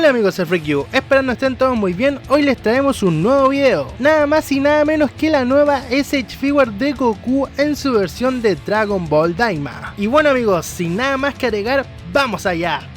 Hola amigos de FreakU, esperando estén todos muy bien. Hoy les traemos un nuevo video, nada más y nada menos que la nueva SH Figure de Goku en su versión de Dragon Ball Daima. Y bueno amigos, sin nada más que agregar, ¡vamos allá!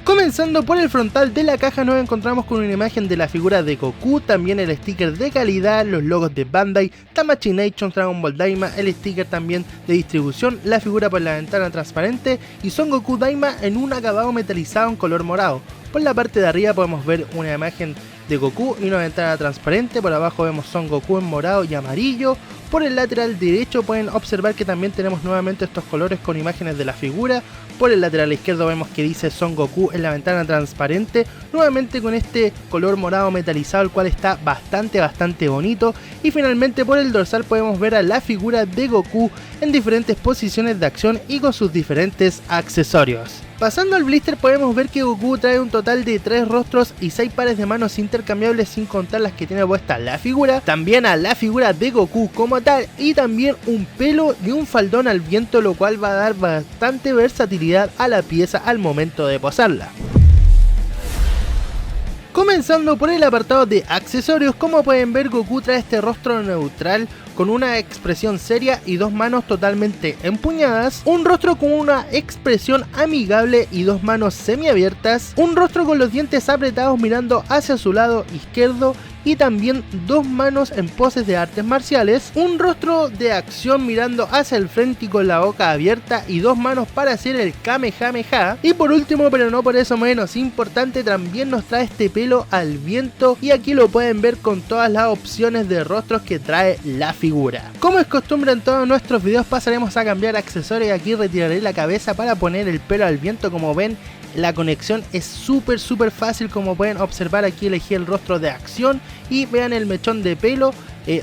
Comenzando por el frontal de la caja nos encontramos con una imagen de la figura de Goku, también el sticker de calidad, los logos de Bandai, Tamashii Nations, Dragon Ball Daima, el sticker también de distribución, la figura por la ventana transparente y Son Goku Daima en un acabado metalizado en color morado. Por la parte de arriba podemos ver una imagen de Goku y una ventana transparente, por abajo vemos Son Goku en morado y amarillo. Por el lateral derecho pueden observar que también tenemos nuevamente estos colores con imágenes de la figura. Por el lateral izquierdo vemos que dice Son Goku en la ventana transparente, nuevamente con este color morado metalizado, el cual está bastante bonito. Y finalmente por el dorsal podemos ver a la figura de Goku en diferentes posiciones de acción y con sus diferentes accesorios. Pasando al blister podemos ver que Goku trae un total de 3 rostros y 6 pares de manos intercambiables sin contar las que tiene puesta la figura, también a la figura de Goku como tal y también un pelo y un faldón al viento, lo cual va a dar bastante versatilidad a la pieza al momento de posarla. Comenzando por el apartado de accesorios, como pueden ver Goku trae este rostro neutral con una expresión seria y 2 manos totalmente empuñadas, un rostro con una expresión amigable y 2 manos semiabiertas, un rostro con los dientes apretados mirando hacia su lado izquierdo y también 2 manos en poses de artes marciales, un rostro de acción mirando hacia el frente y con la boca abierta y 2 manos para hacer el Kamehameha. Y por último, pero no por eso menos importante, también nos trae este pelo al viento y aquí lo pueden ver con todas las opciones de rostros que trae la figura. Como es costumbre en todos nuestros videos pasaremos a cambiar accesorios y aquí retiraré la cabeza para poner el pelo al viento. Como ven, la conexión es súper fácil, como pueden observar aquí elegí el rostro de acción y vean el mechón de pelo.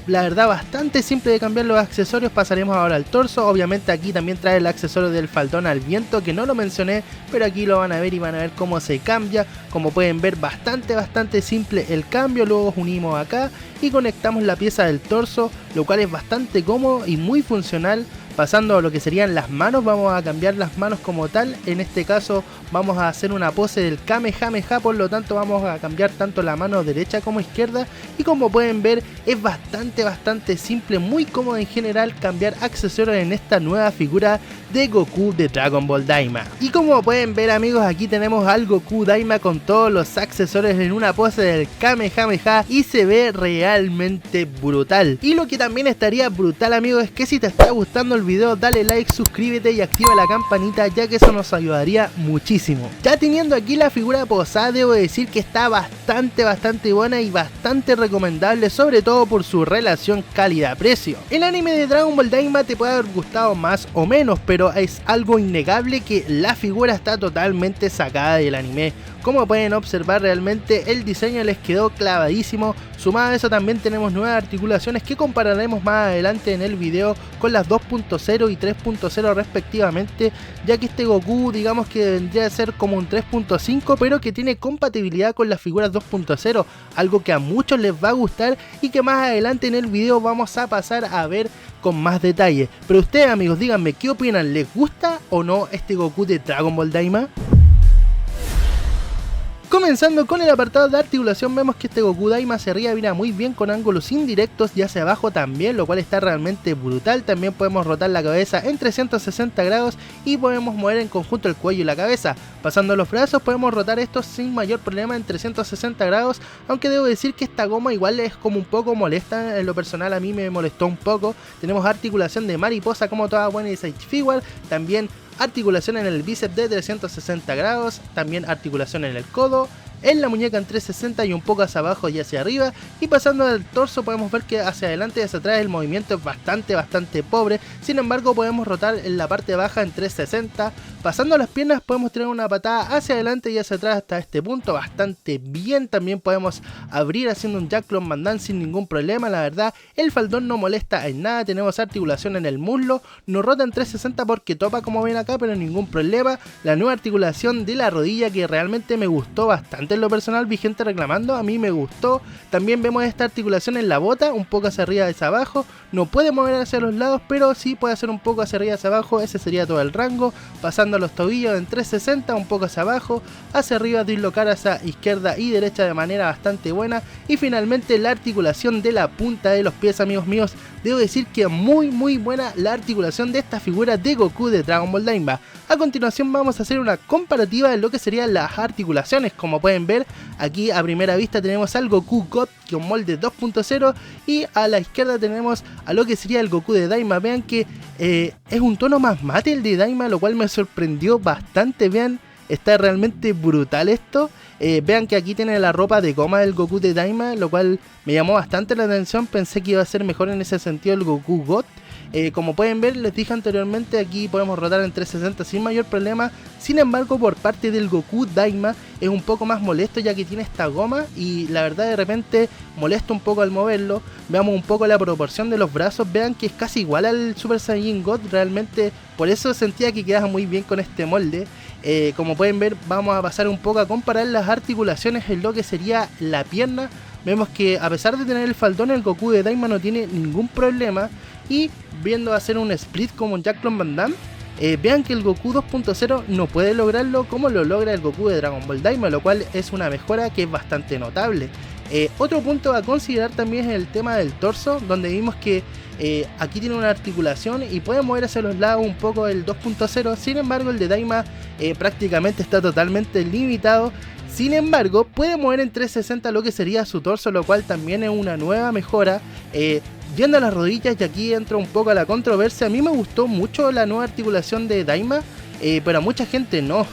La verdad bastante simple de cambiar los accesorios. Pasaremos ahora al torso. Obviamente aquí también trae el accesorio del faldón al viento, que no lo mencioné, pero aquí lo van a ver y van a ver cómo se cambia. Como pueden ver, bastante simple el cambio. Luego unimos acá y conectamos la pieza del torso, lo cual es bastante cómodo y muy funcional. Pasando a lo que serían las manos, vamos a cambiar las manos como tal. En este caso vamos a hacer una pose del Kamehameha, por lo tanto vamos a cambiar tanto la mano derecha como izquierda. Y como pueden ver es bastante simple, muy cómodo en general cambiar accesorios en esta nueva figura de Goku de Dragon Ball Daima. Y como pueden ver amigos, aquí tenemos al Goku Daima con todos los accesorios en una pose del Kamehameha y se ve realmente brutal. Y lo que también estaría brutal amigos es que si te está gustando el video dale like, suscríbete y activa la campanita, ya que eso nos ayudaría muchísimo. Ya teniendo aquí la figura posada, debo decir que está bastante buena y bastante recomendable, sobre todo por su relación calidad-precio. El anime de Dragon Ball Daima te puede haber gustado más o menos, pero es algo innegable que la figura está totalmente sacada del anime. Como pueden observar, realmente el diseño les quedó clavadísimo. Sumado a eso también tenemos nuevas articulaciones que compararemos más adelante en el video con las 2.0 y 3.0 respectivamente, ya que este Goku digamos que vendría a ser como un 3.5 pero que tiene compatibilidad con las figuras 2.0, algo que a muchos les va a gustar y que más adelante en el video vamos a pasar a ver con más detalle. Pero ustedes amigos, díganme qué opinan, ¿les gusta o no este Goku de Dragon Ball Daima? Comenzando con el apartado de articulación, vemos que este Goku Daima hacia arriba mira muy bien con ángulos indirectos y hacia abajo también, lo cual está realmente brutal. También podemos rotar la cabeza en 360 grados y podemos mover en conjunto el cuello y la cabeza. Pasando a los brazos podemos rotar estos sin mayor problema en 360 grados, aunque debo decir que esta goma igual es como un poco molesta, en lo personal a mí me molestó un poco. Tenemos articulación de mariposa como toda buena SH Figure, también articulación en el bíceps de 360 grados, también articulación en el codo, en la muñeca en 360 y un poco hacia abajo y hacia arriba. Y pasando al torso podemos ver que hacia adelante y hacia atrás el movimiento es bastante pobre, sin embargo podemos rotar en la parte baja en 360. Pasando a las piernas podemos tirar una patada hacia adelante y hacia atrás hasta este punto bastante bien. También podemos abrir haciendo un Jack Long Van Damme sin ningún problema. La verdad el faldón no molesta en nada. Tenemos articulación en el muslo, nos rota en 360 porque topa como ven acá, pero ningún problema. La nueva articulación de la rodilla que realmente me gustó bastante en lo personal, vigente reclamando, a mí me gustó. También vemos esta articulación en la bota, un poco hacia arriba y hacia abajo. No puede mover hacia los lados, pero sí puede hacer un poco hacia arriba y hacia abajo. Ese sería todo el rango. Pasando a los tobillos en 360, un poco hacia abajo, hacia arriba, dislocar hacia izquierda y derecha de manera bastante buena. Y finalmente la articulación de la punta de los pies, amigos míos. Debo decir que muy buena la articulación de esta figura de Goku de Dragon Ball Daima. A continuación vamos a hacer una comparativa de lo que serían las articulaciones. Como pueden ver, aquí a primera vista tenemos al Goku God con molde 2.0 y a la izquierda tenemos a lo que sería el Goku de Daima. Vean que es un tono más mate el de Daima, lo cual me sorprendió bastante. Vean, está realmente brutal esto. Vean que aquí tiene la ropa de goma del Goku de Daima, lo cual me llamó bastante la atención. Pensé que iba a ser mejor en ese sentido el Goku God. Como pueden ver, les dije anteriormente, aquí podemos rotar en 360 sin mayor problema. Sin embargo, por parte del Goku Daima es un poco más molesto, ya que tiene esta goma y la verdad de repente molesta un poco al moverlo. Veamos un poco la proporción de los brazos, vean que es casi igual al Super Saiyan God. Realmente por eso sentía que quedaba muy bien con este molde. Como pueden ver, vamos a pasar un poco a comparar las articulaciones en lo que sería la pierna. Vemos que a pesar de tener el faldón, el Goku de Daima no tiene ningún problema. Y viendo hacer un split como Jean-Claude Van Damme, vean que el Goku 2.0 no puede lograrlo como lo logra el Goku de Dragon Ball Daima, lo cual es una mejora que es bastante notable. Otro punto a considerar también es el tema del torso, donde vimos que aquí tiene una articulación y puede mover hacia los lados un poco el 2.0, sin embargo el de Daima prácticamente está totalmente limitado. Sin embargo, puede mover en 360 lo que sería su torso, lo cual también es una nueva mejora. Yendo a las rodillas, y aquí entra un poco a la controversia, a mí me gustó mucho la nueva articulación de Daima, pero a mucha gente no.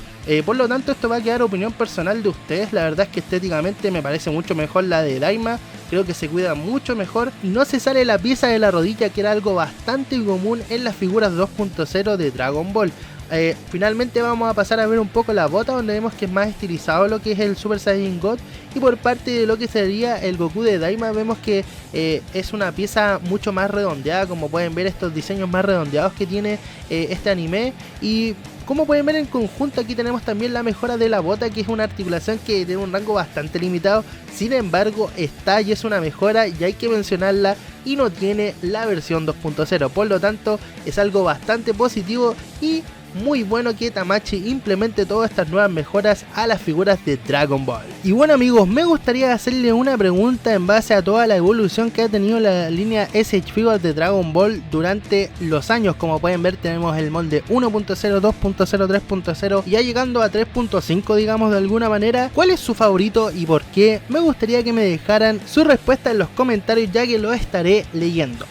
Por lo tanto, esto va a quedar opinión personal de ustedes. La verdad es que estéticamente me parece mucho mejor la de Daima. Creo que se cuida mucho mejor. No se sale la pieza de la rodilla, que era algo bastante común en las figuras 2.0 de Dragon Ball. Finalmente vamos a pasar a ver un poco la bota, donde vemos que es más estilizado lo que es el Super Saiyan God. Y por parte de lo que sería el Goku de Daima, vemos que es una pieza mucho más redondeada. Como pueden ver, estos diseños más redondeados que tiene este anime. Y como pueden ver en conjunto, aquí tenemos también la mejora de la bota, que es una articulación que tiene un rango bastante limitado. Sin embargo, está y es una mejora y hay que mencionarla, y no tiene la versión 2.0. Por lo tanto, es algo bastante positivo y muy bueno que Tamashi implemente todas estas nuevas mejoras a las figuras de Dragon Ball. Y bueno, amigos, me gustaría hacerle una pregunta en base a toda la evolución que ha tenido la línea SH Figures de Dragon Ball durante los años. Como pueden ver, tenemos el molde 1.0, 2.0, 3.0 y ya llegando a 3.5, digamos de alguna manera. ¿Cuál es su favorito y por qué? Me gustaría que me dejaran su respuesta en los comentarios, ya que lo estaré leyendo.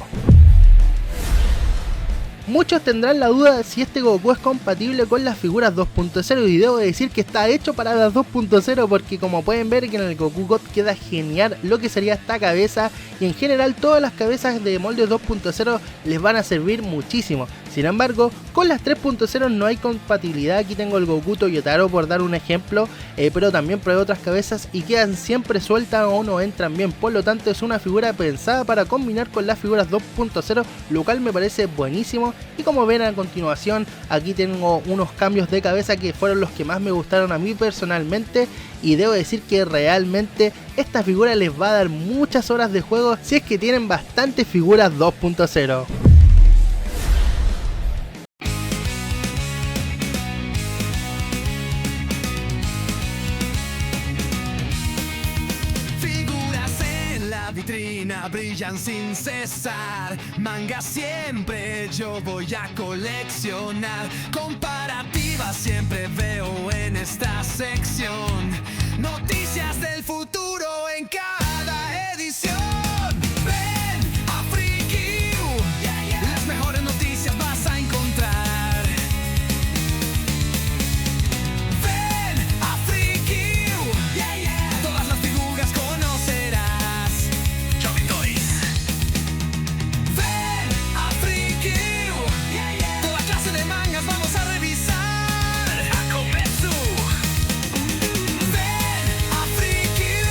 Muchos tendrán la duda si este Goku es compatible con las figuras 2.0, y debo decir que está hecho para las 2.0, porque como pueden ver que en el Goku God queda genial lo que sería esta cabeza, y en general todas las cabezas de molde 2.0 les van a servir muchísimo. Sin embargo, con las 3.0 no hay compatibilidad. Aquí tengo el Goku Toyotaro por dar un ejemplo, pero también probé otras cabezas y quedan siempre sueltas o no entran bien. Por lo tanto, es una figura pensada para combinar con las figuras 2.0, lo cual me parece buenísimo. Y como ven a continuación, aquí tengo unos cambios de cabeza que fueron los que más me gustaron a mí personalmente, y debo decir que realmente esta figura les va a dar muchas horas de juego si es que tienen bastantes figuras 2.0. Vitrina brillan sin cesar, manga siempre yo voy a coleccionar. Comparativas siempre veo en esta sección, noticias del futuro en cada edición. Ven a Freaky, las mejores noticias vas a encontrar. Ven a Freaky, todas las figuras conocerás. Freaky,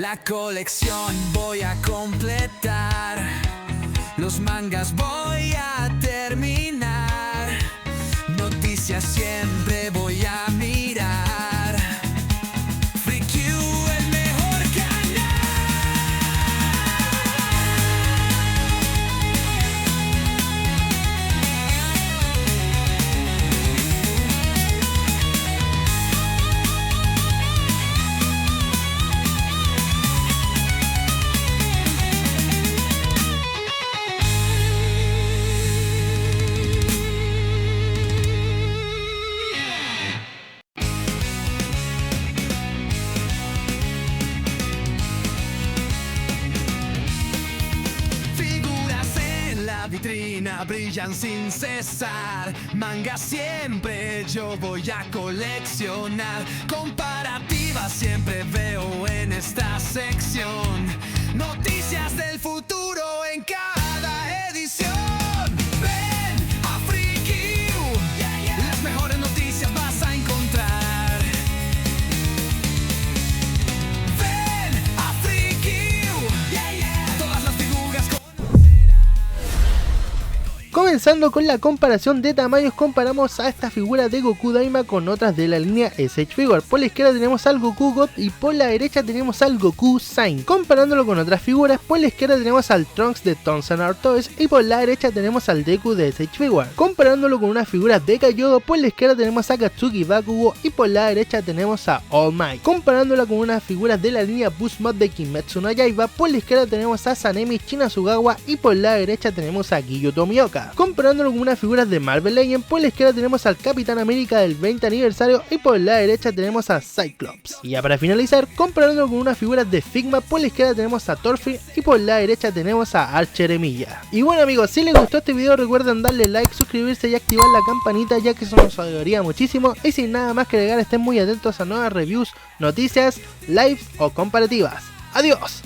la colección voy a completar. Los mangas voy a terminar. Noticias siempre voy a mirar. Freaky, el mejor canal. Vitrina brillan sin cesar. Manga siempre yo voy a coleccionar. Comparativas siempre veo en esta sección. Noticias del futuro en cada edición. Ven a Freaky, las mejores noticias vas a encontrar. Ven a Freaky, todas las figuras. Comenzando con la comparación de tamaños, comparamos a esta figura de Goku Daima con otras de la línea SH Figure. Por la izquierda tenemos al Goku God y por la derecha tenemos al Goku Sign. Comparándolo con otras figuras, por la izquierda tenemos al Trunks de Toons and Our Toys y por la derecha tenemos al Deku de SH Figure. Comparándolo con unas figuras de Kaiyodo, por la izquierda tenemos a Katsuki Bakugo y por la derecha tenemos a All Might. Comparándola con unas figuras de la línea Boost Mod de Kimetsu no Yaiba, por la izquierda tenemos a Sanemi Shinasugawa y por la derecha tenemos a Giyu Tomioka. Comparándolo con unas figuras de Marvel Legends, por la izquierda tenemos al Capitán América del 20 aniversario y por la derecha tenemos a Cyclops. Y ya para finalizar, comparándolo con unas figuras de Figma, por la izquierda tenemos a Thorfinn y por la derecha tenemos a Archer Emilia. Y bueno amigos, si les gustó este video recuerden darle like, suscribirse y activar la campanita, ya que eso nos ayudaría muchísimo. Y sin nada más que agregar, estén muy atentos a nuevas reviews, noticias, lives o comparativas. ¡Adiós!